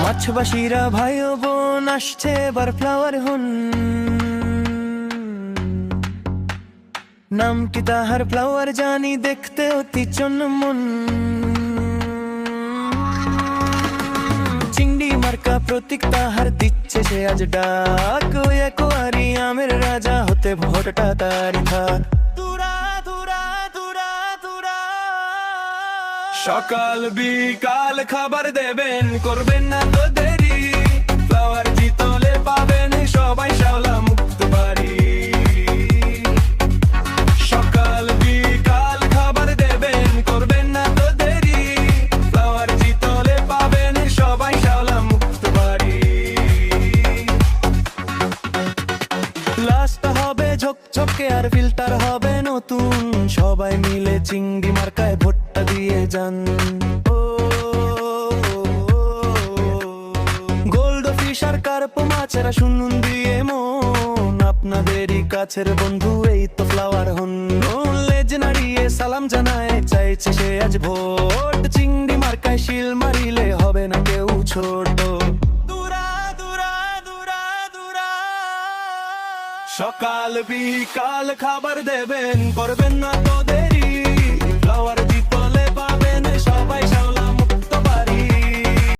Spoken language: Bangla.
মাছবাসীরা ভাই ও বোন আসছে এবার ফ্লাওয়ার হন। নাম কি তাহার ফ্লাওয়ার জানি দেখতে অতি চনমন। চিংড়ি মার্কা প্রতীক তাহার দিচ্ছে সে আজ ডাক। ওই অ্যাকোয়ারিয়ামের রাজা হতে ভোটটা তার থাক। সকাল বিকাল খাবার দেবেন, করবেন না তো দেরি। ফ্লাওয়ার জিতলে পাবেন সবাই শাওলা মুক্ত বাড়ি। সকাল বিকাল খাবার দেবেন, করবেন না তো দেরি। ফ্লাওয়ার জিতলে পাবেন সবাই শাওলা মুক্ত বাড়ি। গ্লাসটা হবে ঝকঝকে আর ফিল্টার হবে নতুন। সবাই মিলে চিংড়ি মার্কায় ভোটটা দিয়ে যান। গোল্ড ফিশ আর কার্প মাছেরা শুনুন দিয়ে মন। আপনাদেরই কাছের বন্ধু এই তো ফ্লাওয়ার হন। লেজ নাড়িয়ে সালাম জানায় চাইছে সে আজ ভোট। চিংড়ি মার্কায় শিল মারিলে হবে না কেউ ছোট। সকাল বিকাল খাবার দেবেন, করবেন না তো দেরি। ফ্লাওয়ার